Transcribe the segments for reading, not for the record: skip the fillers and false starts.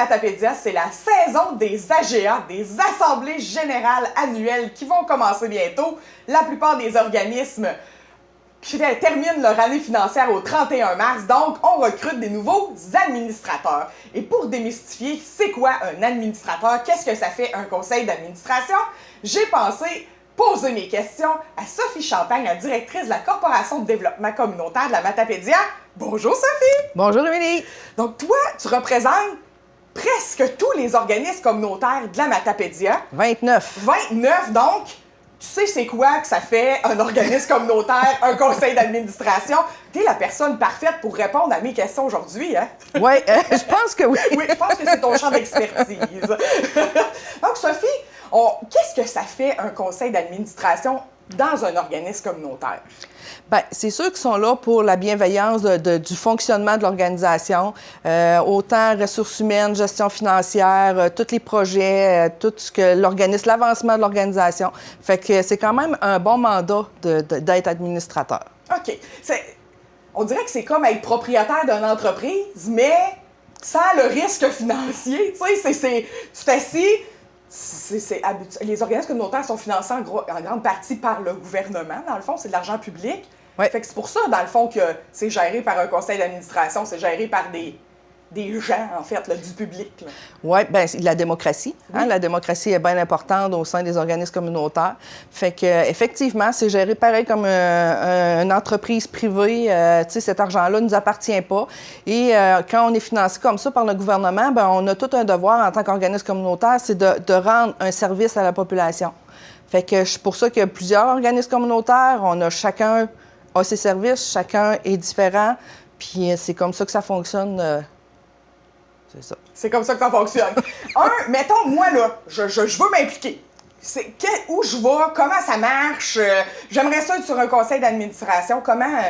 Matapédia, c'est la saison des AGA, des Assemblées générales annuelles qui vont commencer bientôt. La plupart des organismes terminent leur année financière au 31 mars, donc on recrute des nouveaux administrateurs. Et pour démystifier, c'est quoi un administrateur? Qu'est-ce que ça fait un conseil d'administration? J'ai pensé poser mes questions à Sophie Champagne, la directrice de la Corporation de développement communautaire de la Matapédia. Bonjour Sophie! Bonjour Émilie! Donc toi, tu représentes presque tous les organismes communautaires de la Matapédia. 29. 29, donc tu sais c'est quoi que ça fait un organisme communautaire, un conseil d'administration. T'es la personne parfaite pour répondre à mes questions aujourd'hui, hein? Oui, je pense que oui. Oui, je pense que c'est ton champ d'expertise. Donc Sophie, qu'est-ce que ça fait un conseil d'administration dans un organisme communautaire? Bien, c'est sûr qu'ils sont là pour la bienveillance du fonctionnement de l'organisation, autant ressources humaines, gestion financière, tous les projets, tout ce que l'organisme, l'avancement de l'organisation. Fait que c'est quand même un bon mandat d'être administrateur. OK. On dirait que c'est comme être propriétaire d'une entreprise, mais sans le risque financier. Tu sais, tu t'assis. Les organismes communautaires sont financés en grande partie par le gouvernement. Dans le fond, c'est de l'argent public. Ouais. Fait que c'est pour ça, dans le fond, que c'est géré par un conseil d'administration, c'est géré par des gens, en fait, là, du public. Oui, bien, la démocratie. Hein? Oui. La démocratie est bien importante au sein des organismes communautaires. Fait que, effectivement, c'est géré pareil comme une entreprise privée. Tu sais, cet argent-là ne nous appartient pas. Et quand on est financé comme ça par le gouvernement, bien, on a tout un devoir en tant qu'organisme communautaire, c'est de rendre un service à la population. Fait que c'est pour ça qu'il y a plusieurs organismes communautaires. On a chacun a ses services, chacun est différent. Puis c'est comme ça que ça fonctionne. C'est ça. C'est comme ça que ça fonctionne. Mettons, moi, là, je veux m'impliquer. Où je vais, comment ça marche, j'aimerais ça être sur un conseil d'administration, comment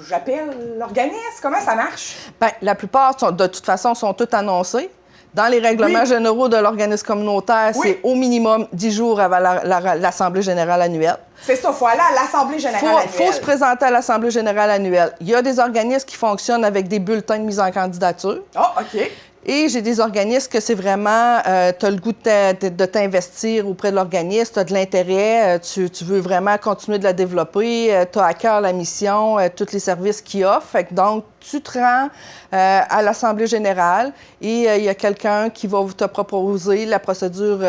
j'appelle l'organisme, comment ça marche? Bien, la plupart, de toute façon, sont toutes annoncées. Dans les règlements généraux de l'organisme communautaire, c'est au minimum 10 jours avant l'Assemblée générale annuelle. C'est ça, il faut aller à l'Assemblée générale annuelle. Il faut se présenter à l'Assemblée générale annuelle. Il y a des organismes qui fonctionnent avec des bulletins de mise en candidature. Ah, OK. Et j'ai des organismes que c'est vraiment, tu as le goût de t'investir auprès de l'organisme, tu as de l'intérêt, tu veux vraiment continuer de la développer, tu as à cœur la mission, tous les services qu'ils offrent. Fait que donc, tu te rends à l'Assemblée générale et il y a quelqu'un qui va te proposer la procédure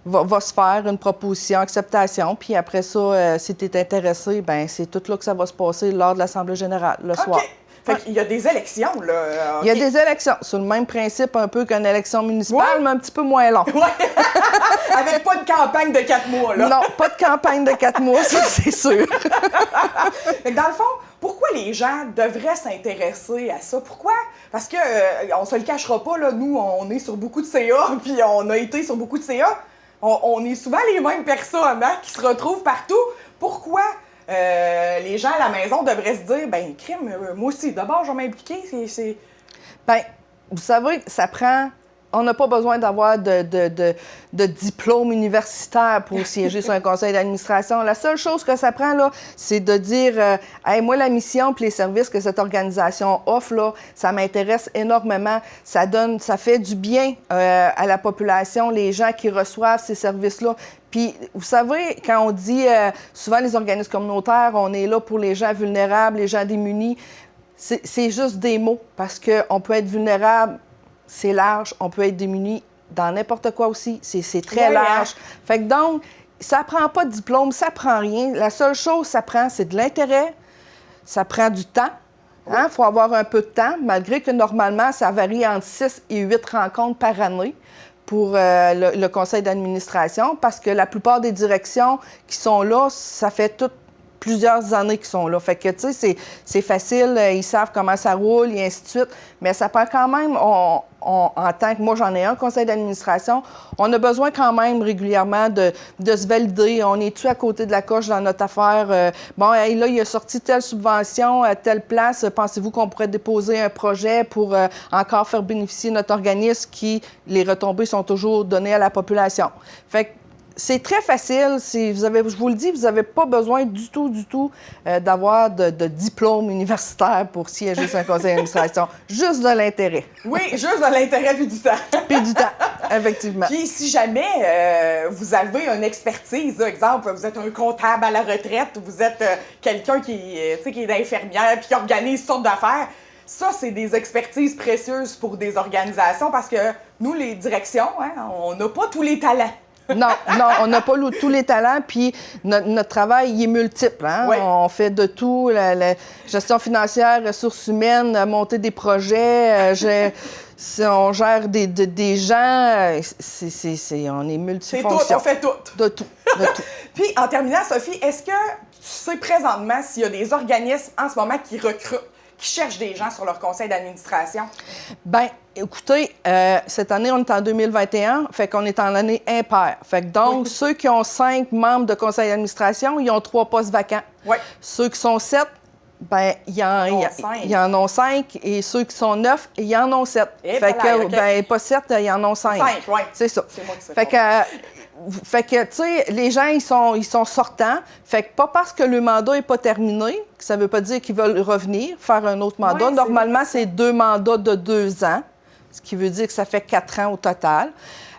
va se faire une proposition, acceptation, puis après ça, si tu es intéressé, bien, c'est tout là que ça va se passer lors de l'Assemblée générale, le soir. Fait qu'il y a des élections, là. Il y a des élections. C'est le même principe un peu qu'une élection municipale, mais un petit peu moins long. Oui. Avec pas de campagne de 4 mois, là. Non, pas de campagne de 4 mois, ça, c'est sûr. Fait que dans le fond, pourquoi les gens devraient s'intéresser à ça? Pourquoi? Parce que, on se le cachera pas, là, nous, on est sur beaucoup de CA, puis on a été sur beaucoup de CA. On est souvent les mêmes personnes, hein, qui se retrouvent partout. Pourquoi? Les gens à la maison devraient se dire, ben crime, moi aussi, d'abord, je vais m'impliquer. Bien, vous savez, ça prend. On n'a pas besoin d'avoir de diplôme universitaire pour siéger sur un conseil d'administration. La seule chose que ça prend, là, c'est de dire hey, moi, la mission et les services que cette organisation offre, là, ça m'intéresse énormément. Ça fait du bien à la population, les gens qui reçoivent ces services-là. Puis, vous savez, quand on dit souvent les organismes communautaires, on est là pour les gens vulnérables, les gens démunis, c'est juste des mots parce qu'on peut être vulnérable. C'est large, on peut être démuni dans n'importe quoi aussi, c'est très large. Fait que donc, ça prend pas de diplôme, ça prend rien. La seule chose que ça prend, c'est de l'intérêt, ça prend du temps. Il faut avoir un peu de temps, malgré que normalement, ça varie entre 6 et 8 rencontres par année pour le conseil d'administration, parce que la plupart des directions qui sont là, ça fait plusieurs années qu'ils sont là. Fait que, tu sais, c'est facile, ils savent comment ça roule et ainsi de suite. Mais ça prend quand même, en tant que, moi j'en ai un conseil d'administration, on a besoin quand même régulièrement de se valider. On est-tu à côté de la coche dans notre affaire? Bon, hey, là, il a sorti telle subvention à telle place. Pensez-vous qu'on pourrait déposer un projet pour encore faire bénéficier notre organisme qui, les retombées sont toujours données à la population? Fait que c'est très facile. Je vous le dis, vous n'avez pas besoin du tout d'avoir de diplôme universitaire pour siéger sur un conseil d'administration. Juste de l'intérêt. Oui, juste de l'intérêt puis du temps. Puis du temps, effectivement. Puis si jamais vous avez une expertise, là, exemple, vous êtes un comptable à la retraite, ou vous êtes quelqu'un qui est infirmière puis qui organise toutes sortes d'affaires, ça, c'est des expertises précieuses pour des organisations parce que nous, les directions, hein, on n'a pas tous les talents. Non, on n'a pas tous les talents, puis notre travail, il est multiple. Hein? Oui. On fait de tout, la gestion financière, ressources humaines, monter des projets, on gère des gens, on est multifonction. C'est tout, on fait tout. De tout. Puis, en terminant, Sophie, est-ce que tu sais présentement s'il y a des organismes en ce moment qui recrutent, qui cherchent des gens sur leur conseil d'administration? Bien, écoutez, cette année, on est en 2021, fait qu'on est en année impaire. Fait que donc, ceux qui ont 5 membres de conseil d'administration, ils ont 3 postes vacants. Oui. Ceux qui sont 7, bien, ils en ont 5. Et ceux qui sont 9, ils en ont 7. Et fait voilà, que, okay. pas 7, ils en ont 5. 5, oui. C'est ça. C'est moi qui sais Fait pas. que, tu sais, les gens, ils sont sortants. Fait que pas parce que le mandat n'est pas terminé, que ça ne veut pas dire qu'ils veulent revenir, faire un autre mandat. Ouais, Normalement, c'est 2 mandats de 2 ans, ce qui veut dire que ça fait 4 ans au total.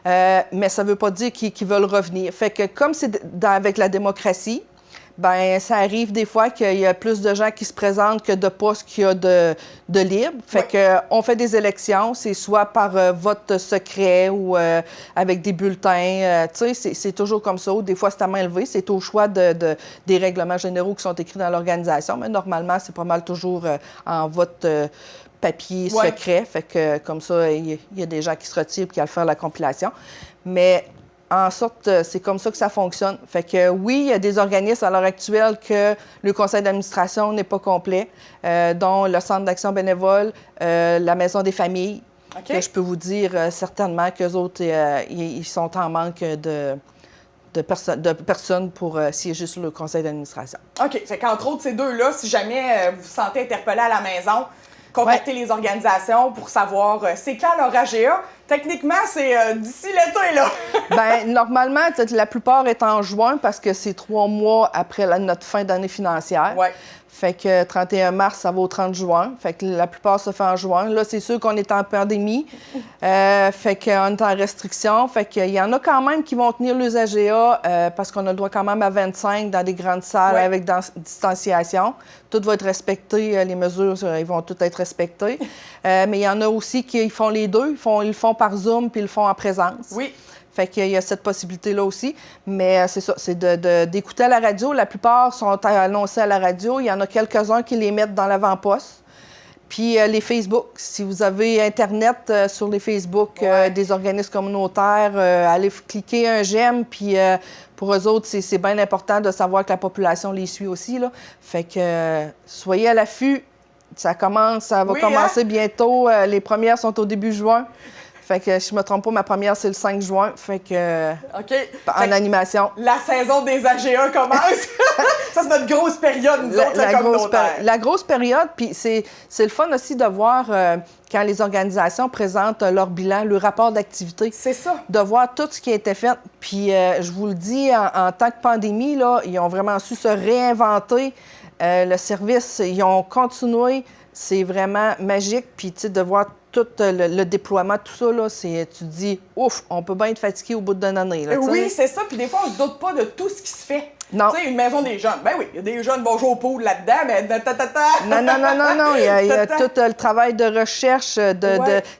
Mais ça ne veut pas dire qu'ils veulent revenir. Fait que comme c'est avec la démocratie, ben ça arrive des fois qu'il y a plus de gens qui se présentent que de postes qu'il y a de libres. Fait que on fait des élections, c'est soit par vote secret ou avec des bulletins. Tu sais, c'est toujours comme ça. Des fois, c'est à main levée. C'est au choix des règlements généraux qui sont écrits dans l'organisation. Mais normalement, c'est pas mal toujours en vote papier secret. Fait que comme ça, il y a des gens qui se retirent et qui vont faire la compilation. Mais en sorte, c'est comme ça que ça fonctionne. Fait que oui, il y a des organismes à l'heure actuelle que le conseil d'administration n'est pas complet, dont le Centre d'action bénévole, la Maison des familles, que je peux vous dire certainement qu'eux autres, ils sont en manque de personnes pour siéger sur le conseil d'administration. OK. Fait qu'entre autres, ces deux-là, si jamais vous vous sentez interpellé à la maison, contactez les organisations pour savoir c'est quand leur AGA. Techniquement, c'est d'ici l'été, là. Bien, normalement, la plupart est en juin parce que c'est 3 mois après notre fin d'année financière. Oui. Fait que 31 mars, ça va au 30 juin. Fait que la plupart se fait en juin. Là, c'est sûr qu'on est en pandémie. Fait qu'on est en restriction. Fait qu'il y en a quand même qui vont tenir les AGA parce qu'on a le droit quand même à 25 dans des grandes salles avec distanciation. Tout va être respecté. Les mesures, ils vont toutes être respectées. Mais il y en a aussi qui font les deux. Ils le font par Zoom puis ils le font en présence. Oui. Fait qu'il y a cette possibilité-là aussi. Mais c'est ça, c'est d'écouter à la radio. La plupart sont annoncés à la radio. Il y en a quelques-uns qui les mettent dans l'avant-poste. Puis les Facebook. Si vous avez Internet sur les Facebook des organismes communautaires, allez cliquer un j'aime. Puis pour eux autres, c'est bien important de savoir que la population les suit aussi, là. Fait que soyez à l'affût. Ça va commencer bientôt. Les premières sont au début juin. Fait que je me trompe pas, ma première, c'est le 5 juin. Fait que en animation. La saison des AGA commence. Ça, c'est notre grosse période, nous autres, le communautaire. La grosse période, puis c'est le fun aussi de voir quand les organisations présentent leur bilan, le rapport d'activité. C'est ça. De voir tout ce qui a été fait. Puis je vous le dis, en temps de pandémie, là, ils ont vraiment su se réinventer. Le service, ils ont continué. C'est vraiment magique. Puis, tu sais, de voir tout le déploiement, tout ça, là, tu te dis, ouf, on peut bien être fatigué au bout d'une année. Là, oui, c'est ça. Puis des fois, on se doute pas de tout ce qui se fait. Non. Tu sais, une maison des jeunes. Ben oui, il y a des jeunes qui vont jouer au pool là-dedans, mais Non. Il y a tout le travail de recherche,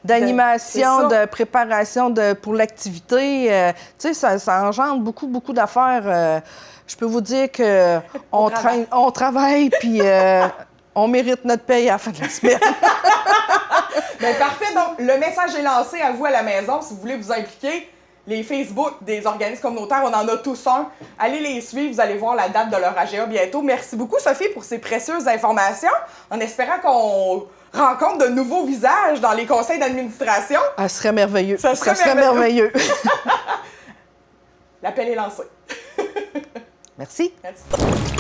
d'animation, de préparation pour l'activité. Tu sais, ça engendre beaucoup d'affaires. Je peux vous dire qu'on travaille, puis on mérite notre paye à la fin de la semaine. Bien, parfait. Donc, le message est lancé à vous à la maison. Si vous voulez vous impliquer, les Facebook des organismes communautaires, on en a tous un. Allez les suivre, vous allez voir la date de leur AGA bientôt. Merci beaucoup, Sophie, pour ces précieuses informations. En espérant qu'on rencontre de nouveaux visages dans les conseils d'administration. Ça serait merveilleux. Ça serait merveilleux. L'appel est lancé. Merci. Merci.